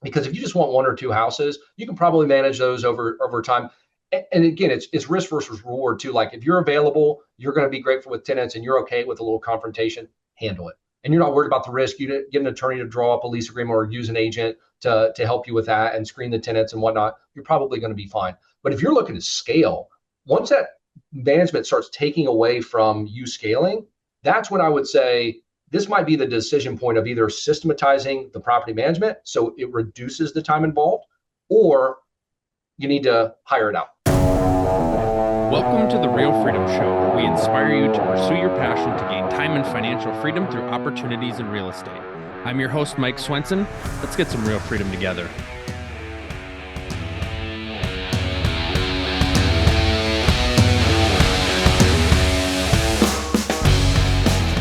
Because if you just want one or two houses, you can probably manage those over time. And again, it's risk versus reward too. Like if you're available, you're going to be grateful with tenants and you're okay with a little confrontation, handle it. And you're not worried about the risk. You get an attorney to draw up a lease agreement or use an agent to help you with that and screen the tenants and whatnot. You're probably going to be fine. But if you're looking to scale, once that management starts taking away from you scaling, that's when I would say this might be the decision point of either systematizing the property management so it reduces the time involved, or you need to hire it out. Welcome to the Real Freedom Show, where we inspire you to pursue your passion to gain time and financial freedom through opportunities in real estate. I'm your host, Mike Swenson. Let's get some real freedom together.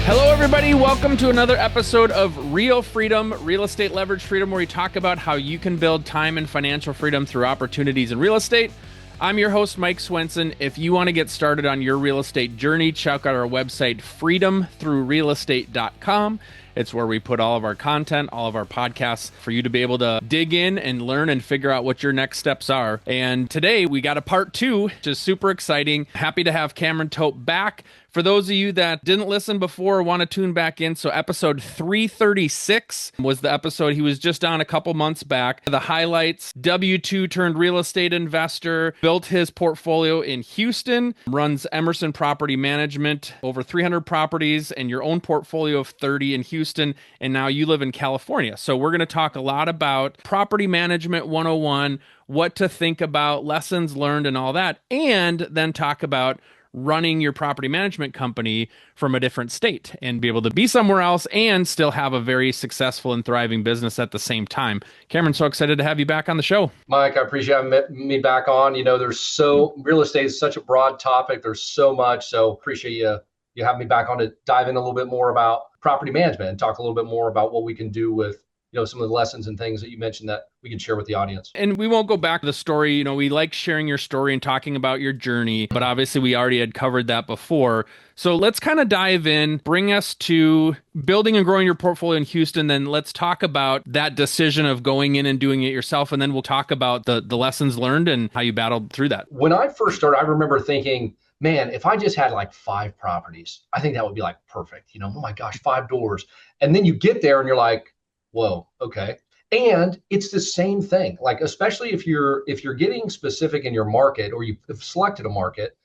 Hello, everybody. Welcome to another episode of Real Freedom, Real Estate Leverage Freedom, where we talk about how you can build time and financial freedom through opportunities in real estate. I'm your host, Mike Swenson. If you want to get started on your real estate journey, check out our website, freedomthroughrealestate.com. It's where we put all of our content, all of our podcasts for you to be able to dig in and learn and figure out what your next steps are. And today we got a part 2, which is super exciting. Happy to have Cameron Tope back. For those of you that didn't listen before or want to tune back in, so episode 336 was the episode he was just on a couple months back. The highlights: W-2 turned real estate investor, built his portfolio in Houston, runs Emerson Property Management, over 300 properties, and your own portfolio of 30 in Houston, and now you live in California. So we're going to talk a lot about property management 101, what to think about, lessons learned, and all that, and then talk about running your property management company from a different state and be able to be somewhere else and still have a very successful and thriving business at the same time. Cameron, so excited to have you back on the show. Mike, I appreciate me back on. You know, real estate is such a broad topic. There's so much. So appreciate you having me back on to dive in a little bit more about property management and talk a little bit more about what we can do with some of the lessons and things that you mentioned that we can share with the audience. And we won't go back to the story. We like sharing your story and talking about your journey, but obviously we already had covered that before. So let's kind of dive in, bring us to building and growing your portfolio in Houston. Then let's talk about that decision of going in and doing it yourself. And then we'll talk about the lessons learned and how you battled through that. When I first started, I remember thinking, man, if I just had like 5 properties, I think that would be like perfect. Oh my gosh, 5 doors. And then you get there and you're like, whoa, okay. And it's the same thing. Like, especially if you're getting specific in your market, or you've selected a market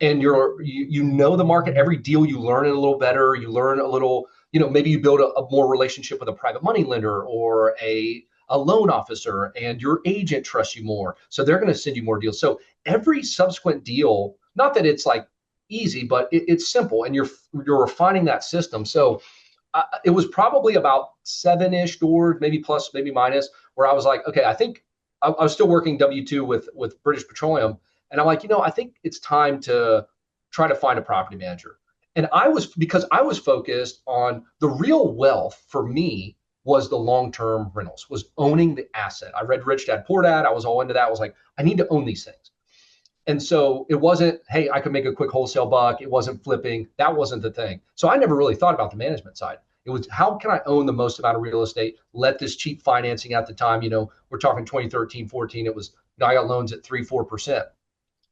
and you know the market, every deal you learn it a little better, you learn a little, maybe you build a more relationship with a private money lender or a loan officer, and your agent trusts you more. So they're going to send you more deals. So every subsequent deal, not that it's like easy, but it's simple, and you're refining that system. So it was probably about 7-ish doors, maybe plus, maybe minus, where I was like, okay, I think I was still working W-2 with British Petroleum. And I'm like, I think it's time to try to find a property manager. And because I was focused on the real wealth for me was the long-term rentals, was owning the asset. I read Rich Dad Poor Dad. I was all into that. I was like, I need to own these things. And so it wasn't, hey, I could make a quick wholesale buck. It wasn't flipping. That wasn't the thing. So I never really thought about the management side. It was, how can I own the most amount of real estate? Let this cheap financing at the time, we're talking 2013, 14. It was, I got loans at 3-4%.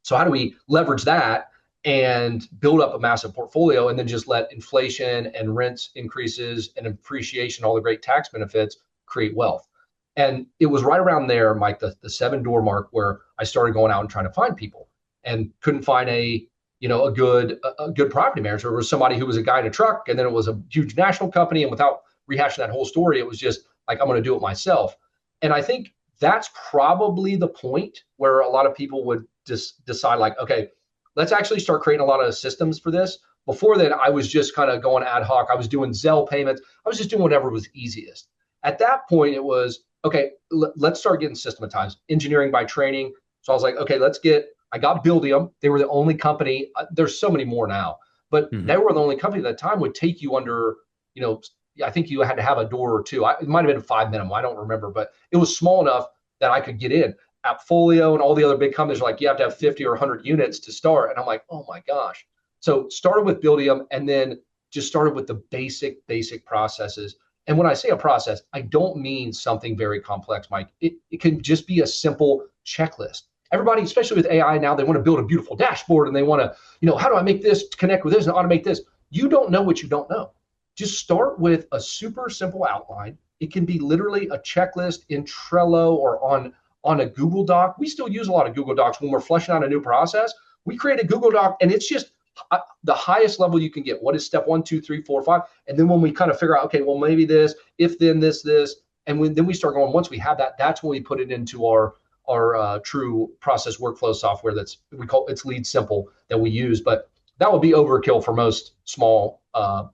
So how do we leverage that and build up a massive portfolio, and then just let inflation and rents increases and appreciation, all the great tax benefits, create wealth? And it was right around there, Mike, the 7-door mark, where I started going out and trying to find people, and couldn't find a good property manager. It was somebody who was a guy in a truck, and then it was a huge national company. And without rehashing that whole story, it was just like, I'm going to do it myself. And I think that's probably the point where a lot of people would just decide, like, okay, let's actually start creating a lot of systems for this. Before then, I was just kind of going ad hoc. I was doing Zelle payments. I was just doing whatever was easiest. At that point, it was, okay, let's start getting systematized. Engineering by training. So I was like, okay, I got Buildium. They were the only company. There's so many more now, but they were the only company at that time would take you under, I think you had to have a door or 2. It might've been 5 minimum. I don't remember, but it was small enough that I could get in. Appfolio and all the other big companies are like, you have to have 50 or 100 units to start. And I'm like, oh my gosh. So started with Buildium, and then just started with the basic processes. And when I say a process, I don't mean something very complex, Mike. It can just be a simple checklist. Everybody, especially with AI now, they want to build a beautiful dashboard and they want to, how do I make this connect with this and automate this? You don't know what you don't know. Just start with a super simple outline. It can be literally a checklist in Trello or on a Google Doc. We still use a lot of Google Docs when we're fleshing out a new process. We create a Google Doc and it's just the highest level you can get. What is step 1, 2, 3, 4, 5? And then when we kind of figure out, okay, well, maybe this, if then this, and then we start going, once we have that, that's when we put it into our true process workflow software we call it's Lead Simple that we use. But that would be overkill for most small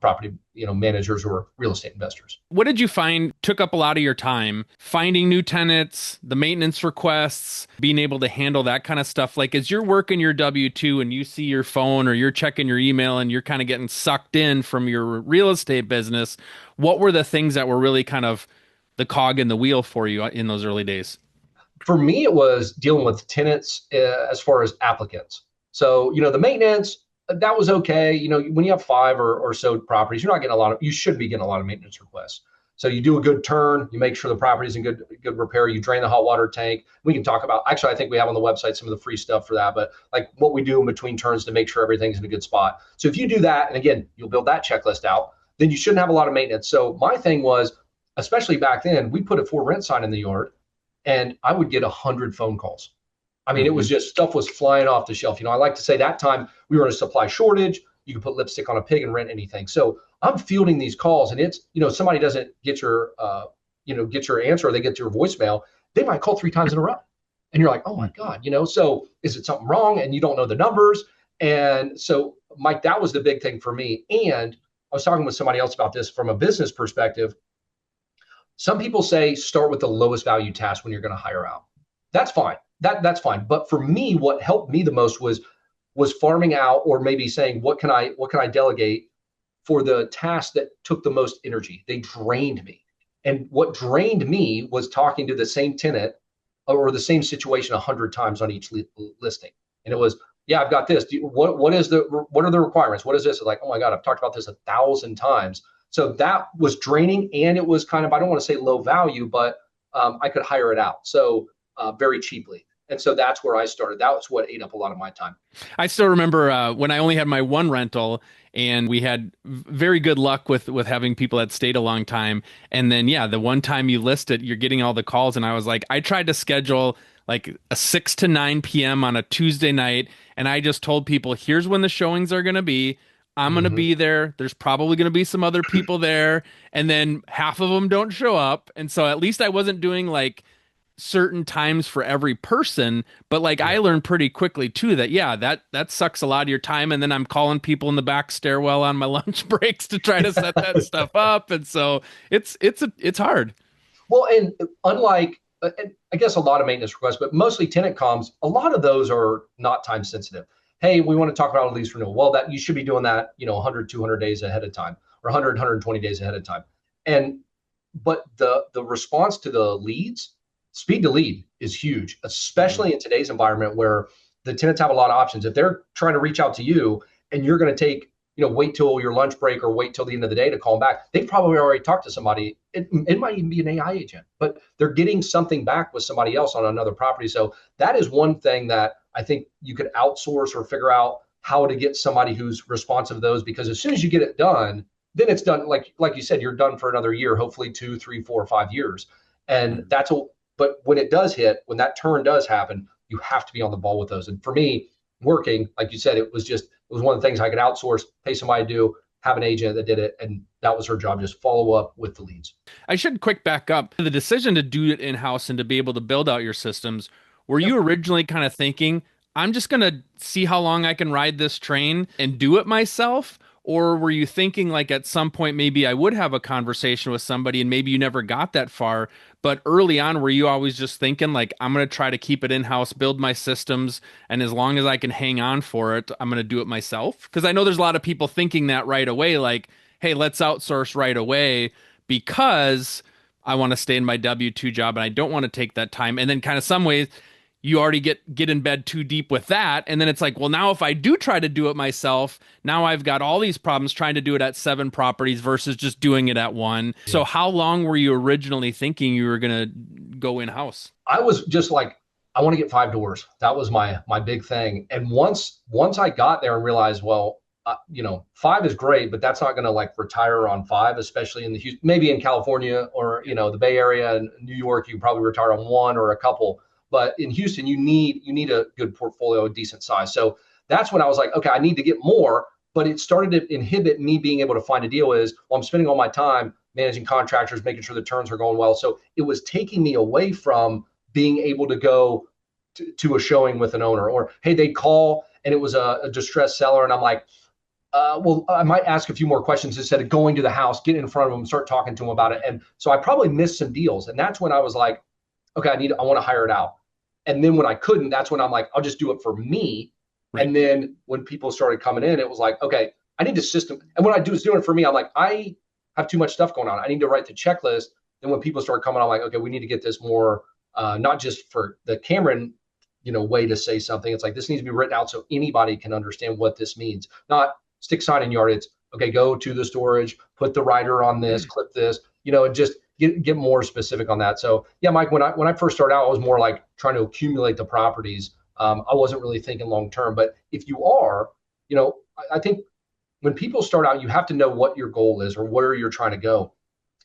property managers or real estate investors. What did you find took up a lot of your time? Finding new tenants, the maintenance requests, being able to handle that kind of stuff. Like as you're working your W-2 and you see your phone or you're checking your email and you're kind of getting sucked in from your real estate business, what were the things that were really kind of the cog in the wheel for you in those early days? For me, it was dealing with tenants as far as applicants. So, the maintenance, that was okay. When you have 5 or so properties, you should be getting a lot of maintenance requests. So you do a good turn, you make sure the property's in good repair, you drain the hot water tank. We can talk about, actually, I think we have on the website some of the free stuff for that, but like what we do in between turns to make sure everything's in a good spot. So if you do that, and again, you'll build that checklist out, then you shouldn't have a lot of maintenance. So my thing was, especially back then, we put a for rent sign in the yard and I would get 100 phone calls. I mean, it was just stuff was flying off the shelf. I like to say that time we were in a supply shortage. You could put lipstick on a pig and rent anything. So I'm fielding these calls and it's, somebody doesn't get your, get your answer or they get your voicemail. They might call 3 times in a row. And you're like, oh my God, so is it something wrong? And you don't know the numbers. And so Mike, that was the big thing for me. And I was talking with somebody else about this from a business perspective. Some people say start with the lowest value task when you're going to hire out. That's fine. That's fine. But for me, what helped me the most was farming out, or maybe saying, what can I delegate for the tasks that took the most energy? They drained me. And what drained me was talking to the same tenant or the same situation 100 times on each listing. And it was, yeah, I've got this. What are the requirements? What is this? It's like, oh my God, I've talked about this 1,000 times. So that was draining, and it was kind of, I don't want to say low value, but I could hire it out so very cheaply. And so that's where I started. That was what ate up a lot of my time. I still remember when I only had my one rental, and we had very good luck with having people that stayed a long time. And then, yeah, the one time you list it, you're getting all the calls. And I was like, I tried to schedule like a 6 to 9 p.m. on a Tuesday night. And I just told people, here's when the showings are going to be. I'm going to be there. There's probably going to be some other people there. And then half of them don't show up. And so at least I wasn't doing like certain times for every person, but like I learned pretty quickly too that that sucks a lot of your time. And then I'm calling people in the back stairwell on my lunch breaks to try to set that stuff up. And so it's hard. Well, and unlike I guess a lot of maintenance requests, but mostly tenant comms, a lot of those are not time sensitive. Hey, we want to talk about a lease renewal. Well, that you should be doing that, 100, 200 days ahead of time, or 100, 120 days ahead of time. But the response to the leads, speed to lead is huge, especially in today's environment where the tenants have a lot of options. If they're trying to reach out to you and you're going to take, wait till your lunch break or wait till the end of the day to call them back, they've probably already talked to somebody. It might even be an AI agent, but they're getting something back with somebody else on another property. So that is one thing that I think you could outsource or figure out how to get somebody who's responsive to those, because as soon as you get it done, then it's done. Like you said, you're done for another year, hopefully 2, 3, 4, 5 years. And but when it does hit, when that turn does happen, you have to be on the ball with those. And for me, working, like you said, it was one of the things I could outsource, pay somebody to do, have an agent that did it. And that was her job, just follow up with the leads. I should quick back up. The decision to do it in-house and to be able to build out your systems, were you originally kind of thinking, I'm just going to see how long I can ride this train and do it myself? Or were you thinking like at some point, maybe I would have a conversation with somebody and maybe you never got that far, but early on, were you always just thinking like, I'm going to try to keep it in-house, build my systems, and as long as I can hang on for it, I'm going to do it myself? Because I know there's a lot of people thinking that right away, like, hey, let's outsource right away because I want to stay in my W-2 job and I don't want to take that time. And then kind of some ways, you already get in bed too deep with that. And then it's like, well, now if I do try to do it myself, now I've got all these problems trying to do it at 7 properties versus just doing it at one. Yeah. So how long were you originally thinking you were going to go in-house? I was just like, I want to get 5 doors. That was my big thing. And once I got there and realized, well, 5 is great, but that's not going to like retire on 5, especially in maybe in California or, the Bay Area and New York, you can probably retire on 1 or a couple. But in Houston, you need a good portfolio, a decent size. So that's when I was like, okay, I need to get more. But it started to inhibit me being able to find a deal I'm spending all my time managing contractors, making sure the turns are going well. So it was taking me away from being able to go to a showing with an owner, or, hey, they'd call and it was a distressed seller. And I'm like, well, I might ask a few more questions instead of going to the house, get in front of them, start talking to them about it. And so I probably missed some deals. And that's when I was like, okay, I want to hire it out. And then when I couldn't, that's when I'm like, I'll just do it for me. Right. And then when people started coming in, it was like, okay, I need a system. And what I do is doing it for me. I'm like, I have too much stuff going on. I need to write the checklist. Then when people start coming, I'm like, okay, we need to get this more, not just for the Cameron, way to say something. It's like, this needs to be written out so anybody can understand what this means. Not stick sign in yard. It's, okay, go to the storage, put the writer on this, clip this, and just get more specific on that. So yeah, Mike, when I first started out, I was more like trying to accumulate the properties. I wasn't really thinking long term. But if you are, I think when people start out, you have to know what your goal is or where you're trying to go.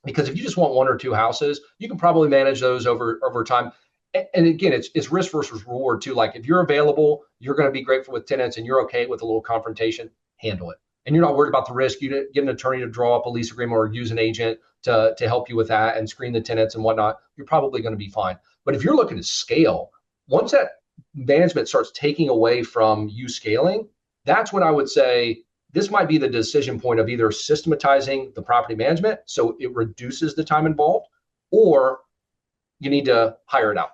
Because if you just want 1 or 2 houses, you can probably manage those over time. And again, it's risk versus reward too. Like if you're available, you're going to be grateful with tenants and you're okay with a little confrontation, handle it. And you're not worried about the risk. You get an attorney to draw up a lease agreement or use an agent to help you with that and screen the tenants and whatnot. You're probably going to be fine. But if you're looking to scale, once that management starts taking away from you scaling, that's when I would say this might be the decision point of either systematizing the property management so it reduces the time involved, or you need to hire it out.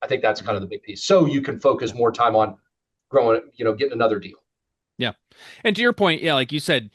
I think that's kind of the big piece. So you can focus more time on growing, getting another deal. Yeah. And to your point, yeah, like you said,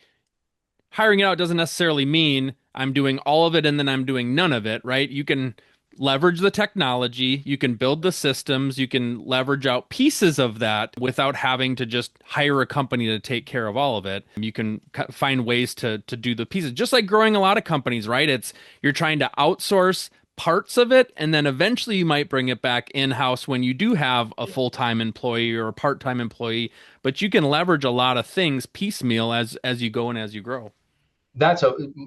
hiring it out doesn't necessarily mean I'm doing all of it and then I'm doing none of it, right? You can leverage the technology, you can build the systems, you can leverage out pieces of that without having to just hire a company to take care of all of it. You can find ways to do the pieces, just like growing a lot of companies, right? You're trying to outsource parts of it, and then eventually you might bring it back in-house when you do have a full-time employee or a part-time employee, but you can leverage a lot of things piecemeal as you go and as you grow.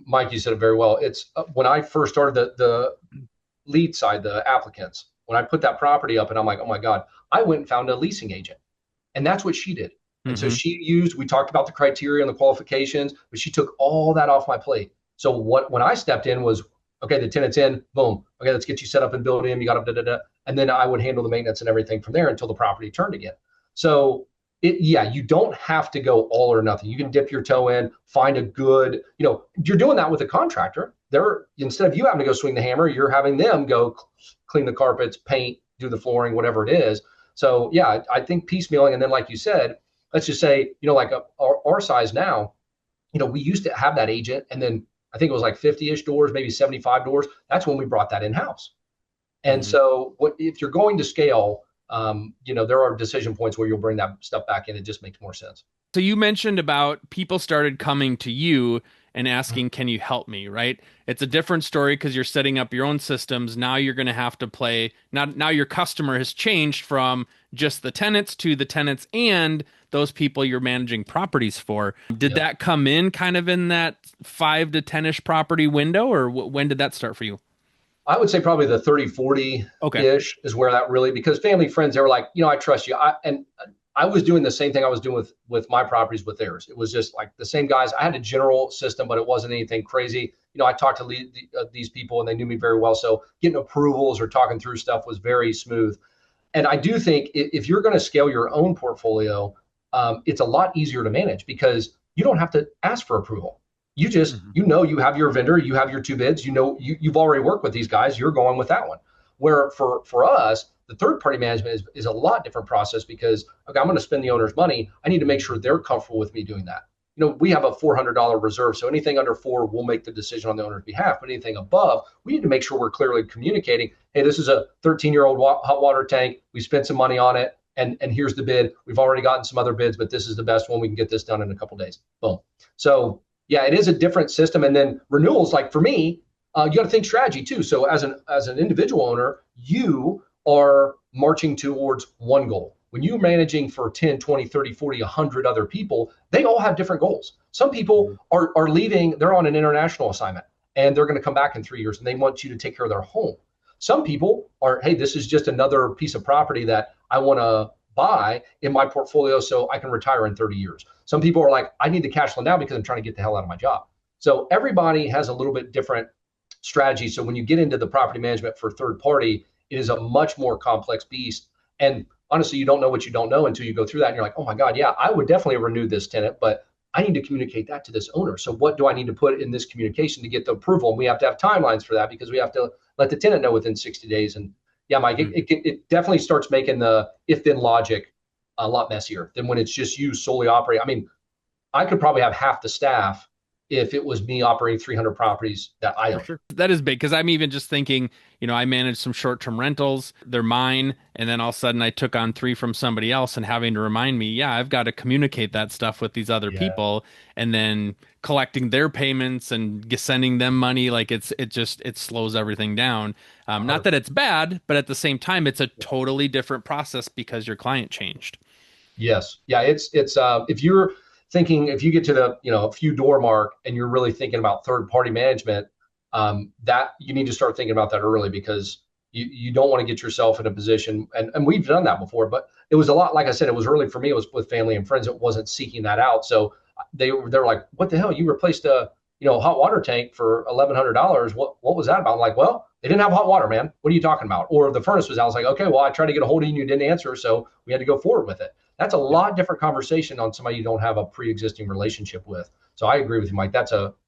Mike, you said it very well. It's when I first started the lead side, the applicants, when I put that property up and I'm like, oh my God, I went and found a leasing agent. And that's what she did. And so we talked about the criteria and the qualifications, but she took all that off my plate. So when I stepped in was, okay, the tenant's in, boom. Okay, let's get you set up and build in. You got to and then I would handle the maintenance and everything from there until the property turned again. So you don't have to go all or nothing. You can dip your toe in, find a good, you're doing that with a contractor. Instead of you having to go swing the hammer, you're having them go clean the carpets, paint, do the flooring, whatever it is. So yeah, I think piecemealing. And then like you said, let's just say, like our size now, we used to have that agent, and then I think it was like 50-ish doors, maybe 75 doors. That's when we brought that in-house. And so if you're going to scale, there are decision points where you'll bring that stuff back in. It just makes more sense. So you mentioned about people started coming to you and asking, can you help me, right? It's a different story because you're setting up your own systems. Now you're going to have to play. Now your customer has changed from just the tenants to the tenants and those people you're managing properties for. Did that come in kind of in that 5 to 10-ish property window, or when did that start for you? I would say probably the 30, 40-ish is where that really, because family, friends, they were like, I trust you. I was doing the same thing I was doing with my properties with theirs. It was just like the same guys. I had a general system, but it wasn't anything crazy. I talked to these people and they knew me very well. So getting approvals or talking through stuff was very smooth. And I do think if you're going to scale your own portfolio, it's a lot easier to manage because you don't have to ask for approval. You just, you have your vendor, you have your 2 bids, you've already worked with these guys, you're going with that one. Where for us, the third party management is a lot different process because, okay, I'm going to spend the owner's money. I need to make sure they're comfortable with me doing that. we have a $400 reserve. So anything under four, we'll make the decision on the owner's behalf. But anything above, we need to make sure we're clearly communicating, hey, this is a 13-year-old hot water tank. We spent some money on it. And here's the bid. We've already gotten some other bids, but this is the best one. We can get this done in a couple of days. Boom. So yeah, it is a different system. And then renewals, like for me, you got to think strategy too. So as an individual owner, you are marching towards one goal. When you're managing for 10, 20, 30, 40, 100 other people, they all have different goals. Some people are leaving, they're on an international assignment and they're going to come back in 3 years and they want you to take care of their home. Some people are, hey, this is just another piece of property that I want to buy in my portfolio so I can retire in 30 years. Some people are like, I need the cash flow now because I'm trying to get the hell out of my job. So everybody has a little bit different strategy. So when you get into the property management for third party, it is a much more complex beast. And honestly, you don't know what you don't know until you go through that. And you're like, oh my God, yeah, I would definitely renew this tenant, but I need to communicate that to this owner. So what do I need to put in this communication to get the approval? And we have to have timelines for that because we have to let the tenant know within 60 days. And yeah, Mike, it definitely starts making the if-then logic a lot messier than when it's just you solely operating. I mean, I could probably have half the staff if it was me operating 300 properties that I own. Sure. That is big because I'm even just thinking, I manage some short-term rentals. They're mine. And then all of a sudden I took on 3 from somebody else and having to remind me, yeah, I've got to communicate that stuff with these other people and then collecting their payments and sending them money. Like it slows everything down. Not that it's bad, but at the same time, it's a totally different process because your client changed. Yes. Yeah. It's if you're thinking, if you get to the, a few door mark and you're really thinking about third party management, that you need to start thinking about that early because you don't want to get yourself in a position. And we've done that before, but it was a lot, like I said, it was early for me. It was with family and friends. It wasn't seeking that out. So they're like, what the hell? You replaced a, hot water tank for $1,100. What was that about? I'm like, well, they didn't have hot water, man. What are you talking about? Or the furnace was out. I was like, okay, well, I tried to get a hold of you and you didn't answer. So we had to go forward with it. That's a lot different conversation on somebody you don't have a pre-existing relationship with. So I agree with you, Mike.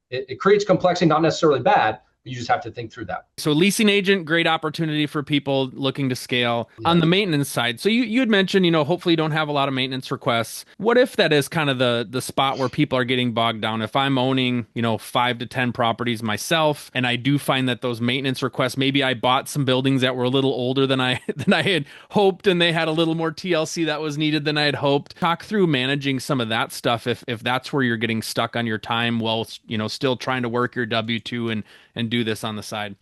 It creates complexity, not necessarily bad, but you just have to think through that. So leasing agent, great opportunity for people looking to scale. On the maintenance side, so you had mentioned, hopefully you don't have a lot of maintenance requests. What if that is kind of the spot where people are getting bogged down? If I'm owning, 5 to 10 properties myself, and I do find that those maintenance requests, maybe I bought some buildings that were a little older than I had hoped, and they had a little more TLC that was needed than I had hoped. Talk through managing some of that stuff if that's where you're getting stuck on your time while, still trying to work your W-2 and do this on the side.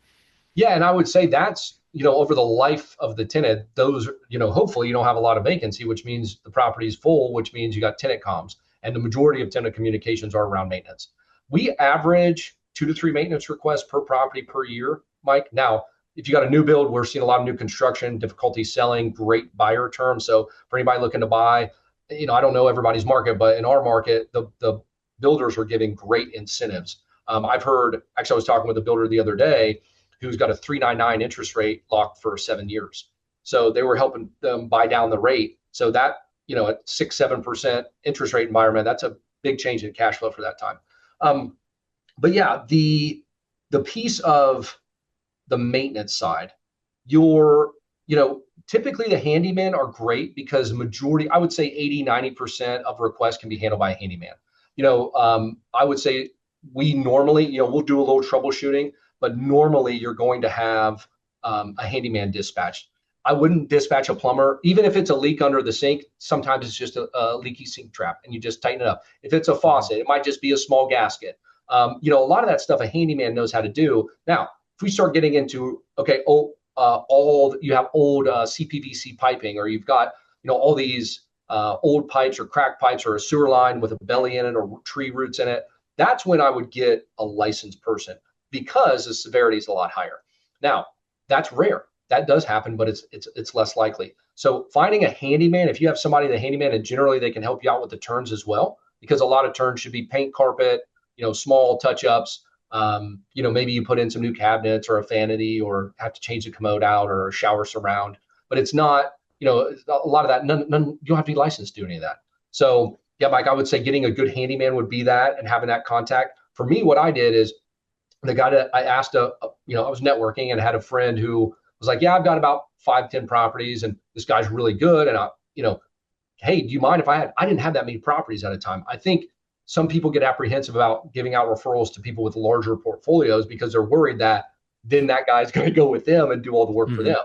Yeah, and I would say that's, over the life of the tenant, those, hopefully you don't have a lot of vacancy, which means the property is full, which means you got tenant comms. And the majority of tenant communications are around maintenance. We average 2 to 3 maintenance requests per property per year, Mike. Now, if you got a new build, we're seeing a lot of new construction, difficulty selling, great buyer terms. So for anybody looking to buy, I don't know everybody's market, but in our market, the builders are giving great incentives. I've heard, actually, I was talking with a builder the other day who's got a 3.99 interest rate locked for 7 years. So they were helping them buy down the rate. So that, at 6-7% interest rate environment, that's a big change in cash flow for that time. But yeah, the piece of the maintenance side, typically the handymen are great because majority, I would say 80-90% of requests can be handled by a handyman. I would say we normally, we'll do a little troubleshooting, but normally you're going to have a handyman dispatched. I wouldn't dispatch a plumber, even if it's a leak under the sink. Sometimes it's just a leaky sink trap and you just tighten it up. If it's a faucet, it might just be a small gasket. A lot of that stuff a handyman knows how to do. Now, if we start getting into, you have old CPVC piping, or you've got, all these old pipes or cracked pipes or a sewer line with a belly in it or tree roots in it, that's when I would get a licensed person because the severity is a lot higher. Now, that's rare. That does happen, but it's less likely. So finding a handyman, if you have somebody, the handyman, and generally they can help you out with the turns as well, because a lot of turns should be paint, carpet, small touch-ups. Maybe you put in some new cabinets or a vanity or have to change the commode out or a shower surround, but it's not, a lot of that, none, you don't have to be licensed to do any of that. So yeah, Mike, I would say getting a good handyman would be that, and having that contact. For me, what I did is the guy that I asked, I was networking and had a friend who was like, yeah, I've got about 5-10 properties and this guy's really good. And hey, do you mind if I didn't have that many properties at a time. I think some people get apprehensive about giving out referrals to people with larger portfolios because they're worried that then that guy's going to go with them and do all the work for them.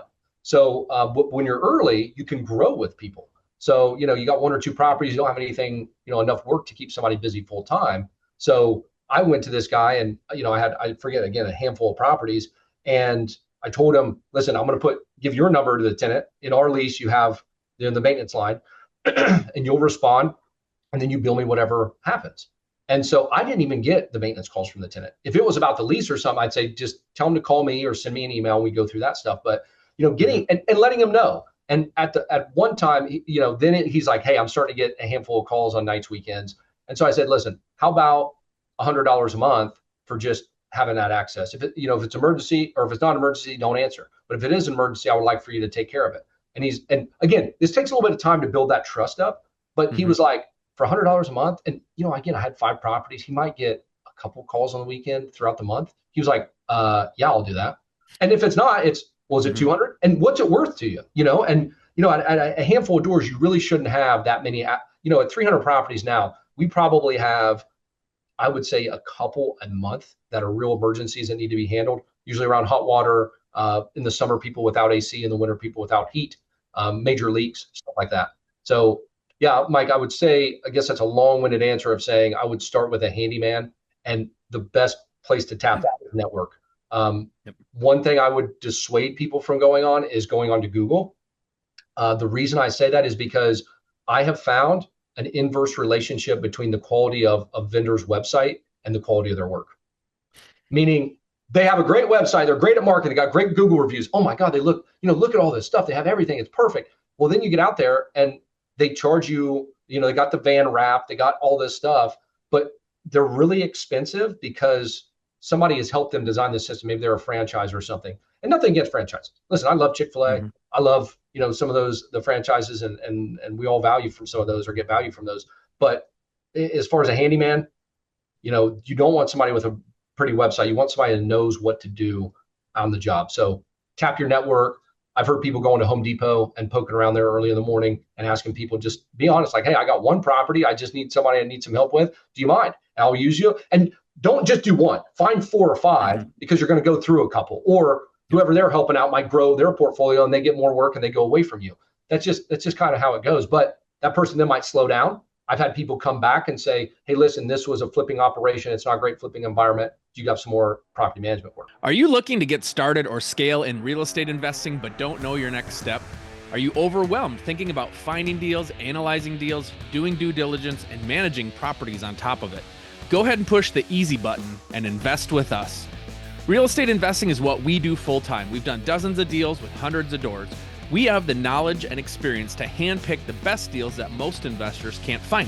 So when you're early, you can grow with people. So, you got one or two properties, you don't have anything, enough work to keep somebody busy full time. So I went to this guy and, I forget again, a handful of properties. And I told him, listen, I'm going to give your number to the tenant. In our lease, you have the maintenance line and you'll respond and then you bill me whatever happens. And so I didn't even get the maintenance calls from the tenant. If it was about the lease or something, I'd say, just tell them to call me or send me an email. We go through that stuff. But, getting and letting them know. And at one time, he's like, hey, I'm starting to get a handful of calls on nights, weekends. And so I said, listen, how about $100 a month for just having that access? If it's emergency, or if it's not an emergency, don't answer. But if it is an emergency, I would like for you to take care of it. And again, this takes a little bit of time to build that trust up. But he was like, for $100 a month, and again, I had 5 properties. He might get a couple calls on the weekend throughout the month. He was like, yeah, I'll do that. And if it's not, is it 200? And what's it worth to you? At a handful of doors, you really shouldn't have that many. At 300 properties now, we probably have, I would say, a couple a month that are real emergencies that need to be handled, usually around hot water, in the summer, people without AC, in the winter, people without heat, major leaks, stuff like that. So yeah, Mike, I would say, I guess that's a long-winded answer of saying I would start with a handyman, and the best place to tap that is network. One thing I would dissuade people from going on is going on to Google. The reason I say that is because I have found an inverse relationship between the quality of a vendor's website and the quality of their work. Meaning they have a great website, they're great at marketing, they got great Google reviews. Oh my God, they look at all this stuff. They have everything, it's perfect. Well, then you get out there and they charge you, they got the van wrap, they got all this stuff, but they're really expensive because somebody has helped them design the system. Maybe they're a franchise or something. And nothing against franchises. Listen, I love Chick-fil-A. I love, some of the franchises, and we all value from some of those or get value from those. But as far as a handyman, you don't want somebody with a pretty website. You want somebody that knows what to do on the job. So tap your network. I've heard people going to Home Depot and poking around there early in the morning and asking people, just be honest, like, hey, I got one property. I just need somebody I need some help with. Do you mind? I'll use you. And don't just do one. Find 4 or 5 because you're going to go through a couple. Or whoever they're helping out might grow their portfolio and they get more work and they go away from you. That's just kind of how it goes. But that person then might slow down. I've had people come back and say, hey, listen, this was a flipping operation. It's not a great flipping environment. You got some more property management work. Are you looking to get started or scale in real estate investing, but don't know your next step? Are you overwhelmed thinking about finding deals, analyzing deals, doing due diligence, and managing properties on top of it? Go ahead and push the easy button and invest with us. Real estate investing is what we do full time. We've done dozens of deals with hundreds of doors. We have the knowledge and experience to handpick the best deals that most investors can't find.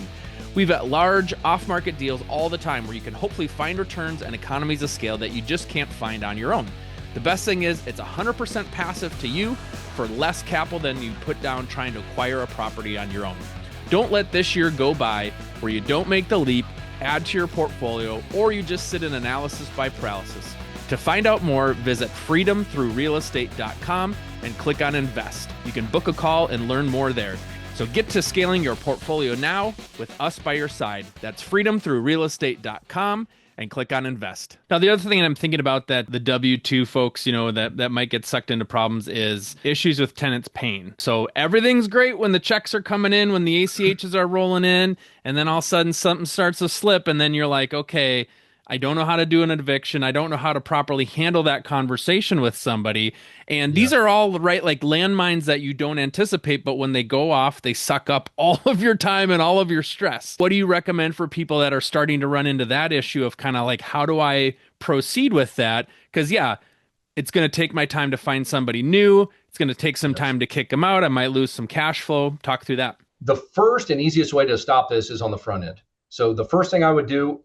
We've got large off-market deals all the time where you can hopefully find returns and economies of scale that you just can't find on your own. The best thing is it's 100% passive to you for less capital than you put down trying to acquire a property on your own. Don't let this year go by where you don't make the leap, add to your portfolio, or you just sit in analysis by paralysis. To find out more, visit freedomthroughrealestate.com and click on invest. You can book a call and learn more there. So get to scaling your portfolio now with us by your side. That's freedomthroughrealestate.com and click on invest. Now, the other thing I'm thinking about that the W-2 folks, that might get sucked into problems is issues with tenants paying. So everything's great when the checks are coming in, when the ACHs are rolling in, and then all of a sudden something starts to slip, and then you're like, okay, I don't know how to do an eviction. I don't know how to properly handle that conversation with somebody. And these are all like landmines that you don't anticipate, but when they go off, they suck up all of your time and all of your stress. What do you recommend for people that are starting to run into that issue of kind of like, how do I proceed with that? Because it's going to take my time to find somebody new. It's going to take some time to kick them out. I might lose some cash flow. Talk through that. The first and easiest way to stop this is on the front end. So the first thing I would do,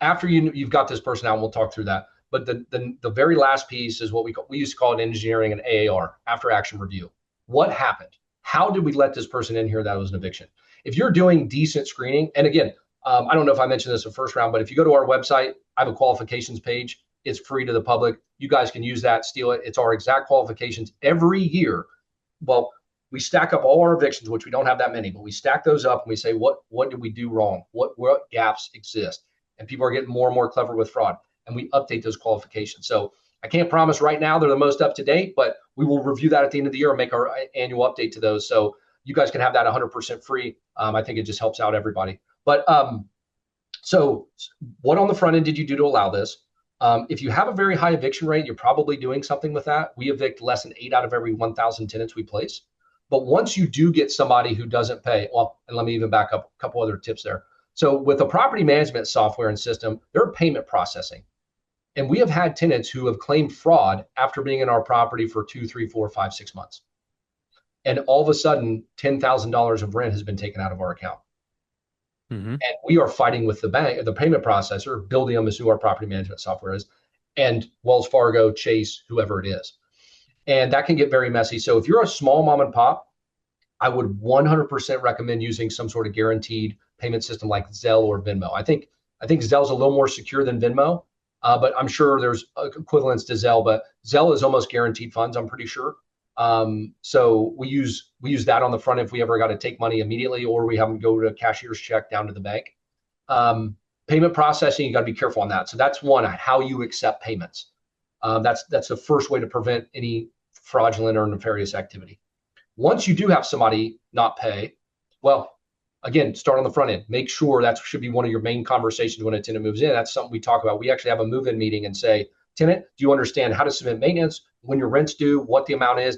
after you've got this person out, and we'll talk through that. But the very last piece is what we used to call it engineering and AAR, after action review. What happened? How did we let this person in here that was an eviction? If you're doing decent screening, and again, I don't know if I mentioned this in the first round, but if you go to our website, I have a qualifications page. It's free to the public. You guys can use that, steal it. It's our exact qualifications every year. Well, we stack up all our evictions, which we don't have that many, but we stack those up and we say, what did we do wrong? What gaps exist? And people are getting more and more clever with fraud, and we update those qualifications. So I can't promise right now they're the most up to date, but we will review that at the end of the year and make our annual update to those. So you guys can have that 100% free. I think it just helps out everybody. But so what on the front end did you do to allow this? If you have a very high eviction rate, you're probably doing something with that. We evict less than 8 out of every 1,000 tenants we place. But once you do get somebody who doesn't pay, well, and let me even back up a couple other tips there. So with a property management software and system, they're payment processing. And we have had tenants who have claimed fraud after being in our property for 2, 3, 4, 5, 6 months. And all of a sudden, $10,000 of rent has been taken out of our account. And we are fighting with the bank, the payment processor. Buildium is who our property management software is, and Wells Fargo, Chase, whoever it is. And that can get very messy. So if you're a small mom and pop, I would 100% recommend using some sort of guaranteed payment system like Zelle or Venmo. I think Zelle's a little more secure than Venmo, but I'm sure there's equivalents to Zelle. But Zelle is almost guaranteed funds, I'm pretty sure. So we use that on the front if we ever got to take money immediately, or we have them go to a cashier's check down to the bank. Payment processing, you got to be careful on that. So that's one, how you accept payments. That's the first way to prevent any fraudulent or nefarious activity. Once you do have somebody not pay, well, again, start on the front end. Make sure that should be one of your main conversations when a tenant moves in. That's something we talk about. We actually have a move-in meeting and say, tenant, do you understand how to submit maintenance, when your rent's due, what the amount is?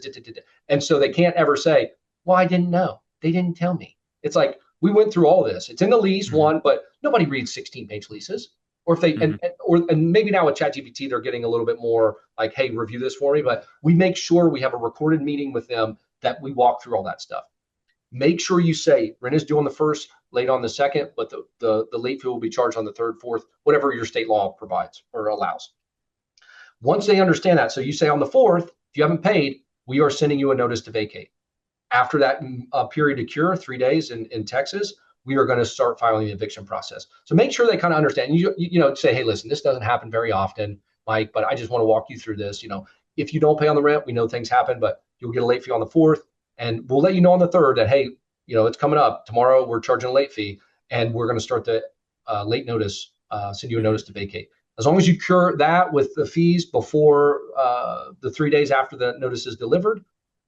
And so they can't ever say, well, I didn't know. They didn't tell me. It's like, we went through all this. It's in the lease, one, but nobody reads 16-page leases. Or if they, and maybe now with ChatGPT, they're getting a little bit more like, hey, review this for me. But we make sure we have a recorded meeting with them that we walk through all that stuff. Make sure you say rent is due on the first, late on the second, but the late fee will be charged on the third, fourth, whatever your state law provides or allows. Once they understand that, so you say on the fourth, if you haven't paid, we are sending you a notice to vacate. After that period of cure, 3 days in Texas, we are going to start filing the eviction process. So make sure they kind of understand. You know, say, hey, listen, this doesn't happen very often, Mike, but I just want to walk you through this. You know, if you don't pay on the rent, we know things happen, but you'll get a late fee on the fourth, and we'll let you know on the third that, hey, you know, it's coming up tomorrow. We're charging a late fee, and we're going to start the late notice, send you a notice to vacate. As long as you cure that with the fees before the 3 days after the notice is delivered,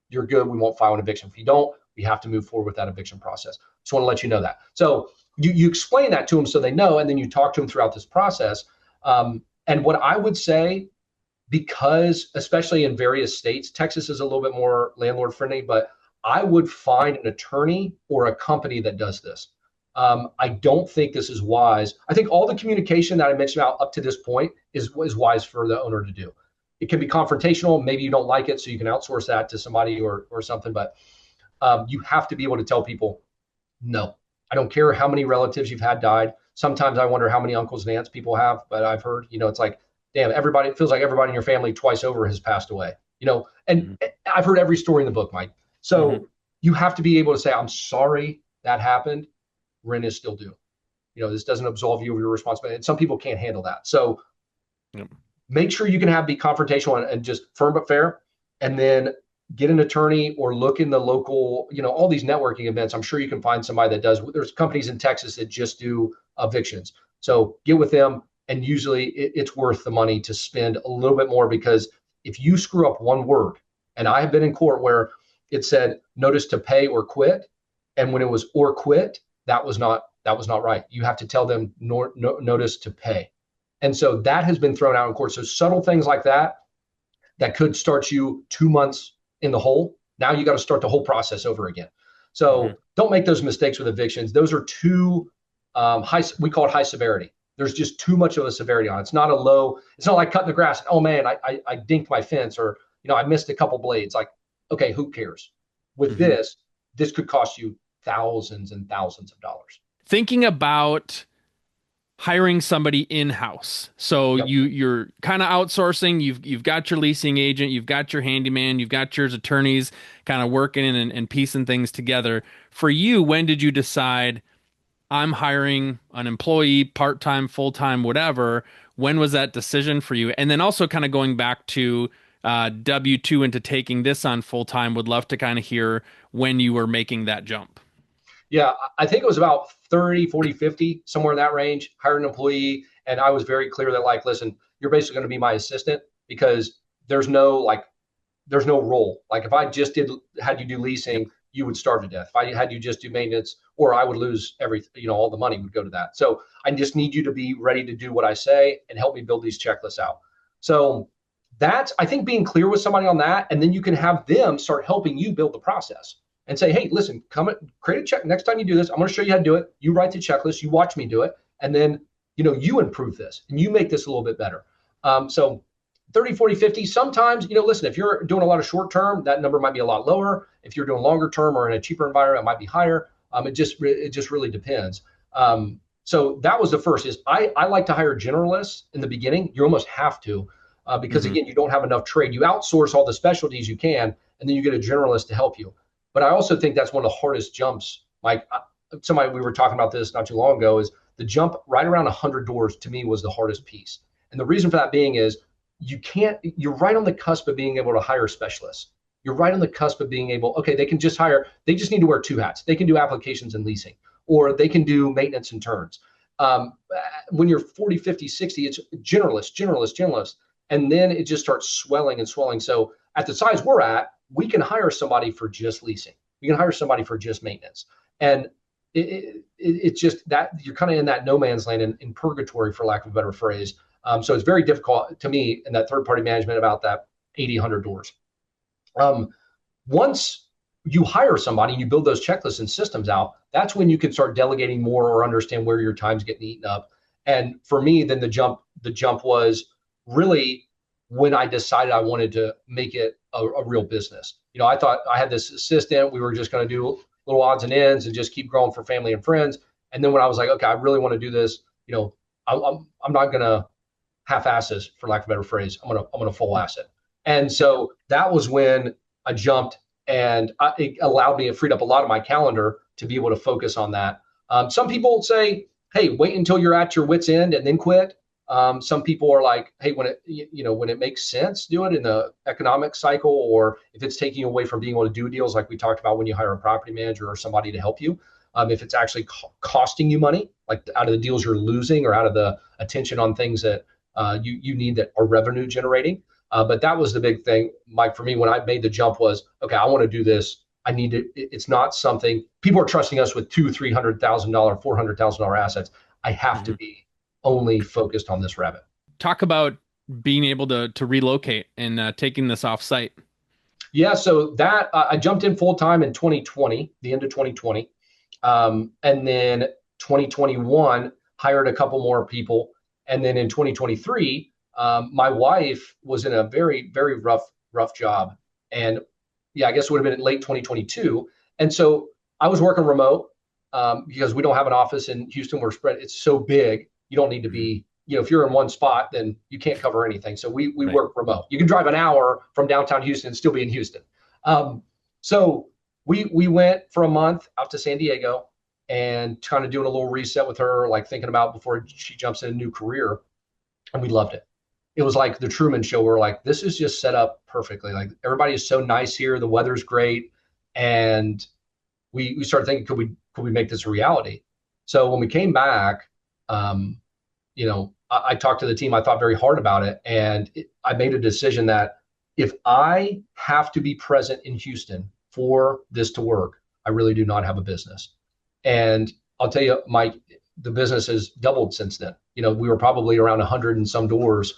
you're good. We won't file an eviction. If you don't, we have to move forward with that eviction process. Just want to let you know that. So you explain that to them so they know, and then you talk to them throughout this process. And what I would say, because especially in various states, Texas is a little bit more landlord friendly, but I would find an attorney or a company that does this. I don't think this is wise. I think all the communication that I mentioned up to this point is wise for the owner to do. It can be confrontational. Maybe you don't like it, so you can outsource that to somebody or something. But you have to be able to tell people, no, I don't care how many relatives you've had died. Sometimes I wonder how many uncles and aunts people have, but I've heard, you know, it's like, damn, everybody, it feels like everybody in your family twice over has passed away, you know, and I've heard every story in the book, Mike. So you have to be able to say, I'm sorry that happened. Rent is still due. You know, this doesn't absolve you of your responsibility. And some people can't handle that. So make sure you can be confrontational and just firm but fair, and then get an attorney or look in the local, you know, all these networking events. I'm sure you can find somebody that does. There's companies in Texas that just do evictions. So get with them, and usually it's worth the money to spend a little bit more, because if you screw up one word, and I have been in court where it said notice to pay or quit, and when it was or quit, that was not right. You have to tell them notice to pay. And so that has been thrown out in court. So subtle things like that could start you 2 months in the hole. Now you got to start the whole process over again. So don't make those mistakes with evictions. Those are too high. We call it high severity. There's just too much of a severity on it. It's not like cutting the grass. Oh man, I dinked my fence, or, you know, I missed a couple blades. Like, okay, who cares? With this could cost you thousands and thousands of dollars. Thinking about hiring somebody in-house. So you're kind of outsourcing, you've got your leasing agent, you've got your handyman, you've got your attorneys kind of working and piecing things together. For you, when did you decide I'm hiring an employee, part-time, full-time, whatever? When was that decision for you? And then also kind of going back to W-2 into taking this on full time. Would love to kind of hear when you were making that jump. Yeah, I think it was about 30, 40, 50, somewhere in that range, hired an employee. And I was very clear that like, listen, you're basically going to be my assistant because there's no role. Like if I just had you do leasing, you would starve to death. If I had you just do maintenance, or I would lose everything, all the money would go to that. So I just need you to be ready to do what I say and help me build these checklists out. So that's, I think, being clear with somebody on that. And then you can have them start helping you build the process and say, hey, listen, create a check. Next time you do this, I'm going to show you how to do it. You write the checklist, you watch me do it. And then, you improve this and you make this a little bit better. So 30, 40, 50. Sometimes, listen, if you're doing a lot of short term, that number might be a lot lower. If you're doing longer term or in a cheaper environment, it might be higher. It just really depends. So that was the first is I like to hire generalists in the beginning. You almost have to, because again, you don't have enough trade. You outsource all the specialties you can, and then you get a generalist to help you. But I also think that's one of the hardest jumps. Like we were talking about this not too long ago, is the jump right around 100 doors to me was the hardest piece. And the reason for that being is you're right on the cusp of being able to hire specialists. You're right on the cusp of being able, okay, they just need to wear two hats. They can do applications and leasing, or they can do maintenance and turns. When you're 40, 50, 60, it's generalist. And then it just starts swelling and swelling. So at the size we're at, we can hire somebody for just leasing. We can hire somebody for just maintenance. And it's just that you're kind of in that no man's land in purgatory, for lack of a better phrase. So it's very difficult to me in that third-party management about that 80, 100 doors. Once you hire somebody and you build those checklists and systems out, that's when you can start delegating more or understand where your time's getting eaten up. And for me, then the jump was really when I decided I wanted to make it a real business. I thought I had this assistant. We were just going to do little odds and ends and just keep growing for family and friends. And then when I was like, okay, I really want to do this, I'm not going to half-ass this, for lack of a better phrase. I'm gonna full ass it. And so that was when I jumped, and it freed up a lot of my calendar to be able to focus on that. Some people say, hey, wait until you're at your wit's end and then quit. Some people are like, hey, when it makes sense, do it in the economic cycle, or if it's taking you away from being able to do deals like we talked about when you hire a property manager or somebody to help you. If it's actually costing you money, like out of the deals you're losing or out of the attention on things that you need that are revenue generating. But that was the big thing, Mike, for me when I made the jump was, okay, I want to do this. I need to, it's not something, people are trusting us with $200,000, $300,000, $400,000 assets. I have to be only focused on this rabbit. Talk about being able to relocate and taking this off site. Yeah, so that I jumped in full time in 2020, the end of 2020. And then 2021, hired a couple more people. And then in 2023, my wife was in a very, very rough job. And yeah, I guess it would have been in late 2022. And so I was working remote because we don't have an office in Houston. We're spread. It's so big. You don't need to be, if you're in one spot, then you can't cover anything. So we right. work remote. You can drive an hour from downtown Houston and still be in Houston. So we went for a month out to San Diego and kind of doing a little reset with her, like thinking about before she jumps in a new career. And we loved it. It was like the Truman Show. We're like, this is just set up perfectly. Like everybody is so nice here. The weather's great. And we started thinking, could we make this a reality? So when we came back, I talked to the team. I thought very hard about it. And I made a decision that if I have to be present in Houston for this to work, I really do not have a business. And I'll tell you, Mike, the business has doubled since then. We were probably around 100 and some doors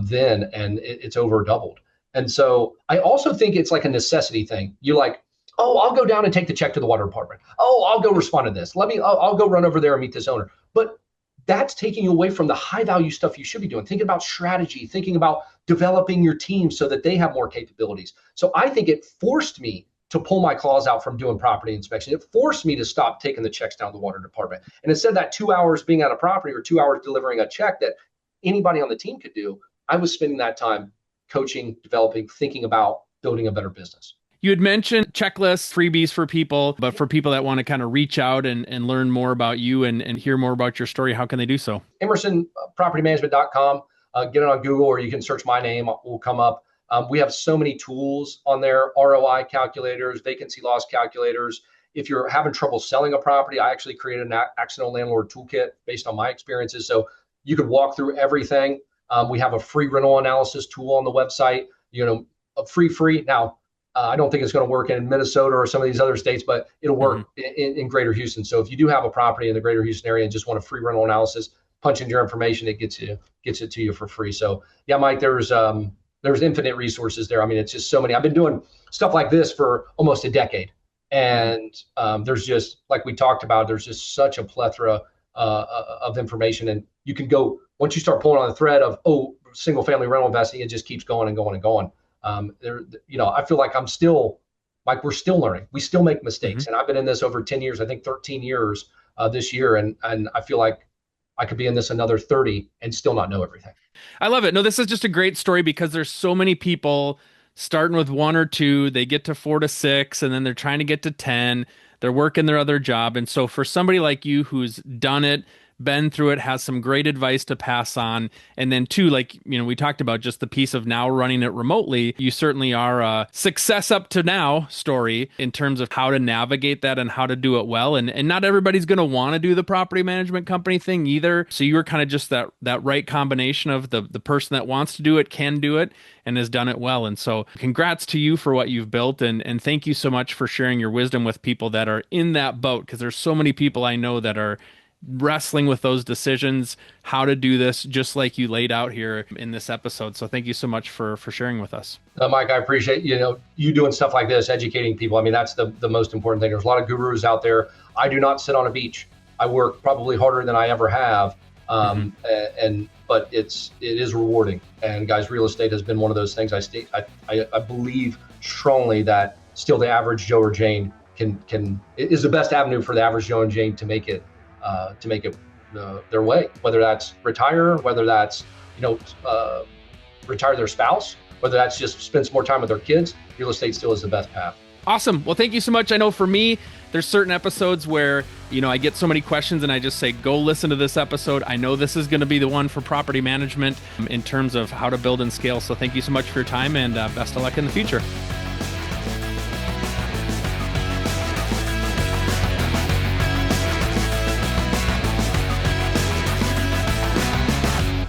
then, and it's over doubled. And so I also think it's like a necessity thing. You're like, oh, I'll go down and take the check to the water department. Oh, I'll go respond to this. I'll go run over there and meet this owner. But that's taking you away from the high value stuff you should be doing. Thinking about strategy, thinking about developing your team so that they have more capabilities. So I think it forced me to pull my claws out from doing property inspection. It forced me to stop taking the checks down to the water department. And instead of that 2 hours being at a property or 2 hours delivering a check that anybody on the team could do, I was spending that time coaching, developing, thinking about building a better business. You had mentioned checklists, freebies for people, but for people that want to kind of reach out and learn more about you and hear more about your story, how can they do so? Emerson Property Management.com. Get it on Google, or you can search my name. Will come up. We have so many tools on there, ROI calculators, vacancy loss calculators. If you're having trouble selling a property, I actually created an accidental landlord toolkit based on my experiences. So you could walk through everything. We have a free rental analysis tool on the website, a free. Now, I don't think it's going to work in Minnesota or some of these other states, but it'll work in Greater Houston. So if you do have a property in the Greater Houston area and just want a free rental analysis, punch in your information, it gets it to you for free. So yeah, Mike, there's infinite resources there. I mean, it's just so many. I've been doing stuff like this for almost a decade. And there's just, like we talked about, there's just such a plethora of information. And you can go, once you start pulling on the thread of, single family rental investing, it just keeps going and going and going. I feel like we're still learning. We still make mistakes. And I've been in this over 10 years, I think 13 years this year. And I feel like I could be in this another 30 and still not know everything. I love it. No, this is just a great story because there's so many people starting with 1 or 2, they get to 4 to 6, and then they're trying to get to 10. They're working their other job. And so for somebody like you who's done it, been through it, has some great advice to pass on. And then 2, like, we talked about just the piece of now running it remotely. You certainly are a success up to now story in terms of how to navigate that and how to do it well. And not everybody's going to want to do the property management company thing either. So you were kind of just that right combination of the person that wants to do it, can do it, and has done it well. And so congrats to you for what you've built. And thank you so much for sharing your wisdom with people that are in that boat, because there's so many people I know that are wrestling with those decisions, how to do this, just like you laid out here in this episode. So thank you so much for sharing with us. Mike, I appreciate, you doing stuff like this, educating people. I mean, that's the most important thing. There's a lot of gurus out there. I do not sit on a beach. I work probably harder than I ever have. But it is rewarding. And guys, real estate has been one of those things. I believe strongly that still the average Joe or Jane is the best avenue for the average Joe and Jane to make it their way, whether that's retire, whether that's retire their spouse, whether that's just spend some more time with their kids. Real estate still is the best path. Awesome. Well, thank you so much. I know for me, there's certain episodes where, I get so many questions and I just say, go listen to this episode. I know this is going to be the one for property management in terms of how to build and scale. So thank you so much for your time, and best of luck in the future.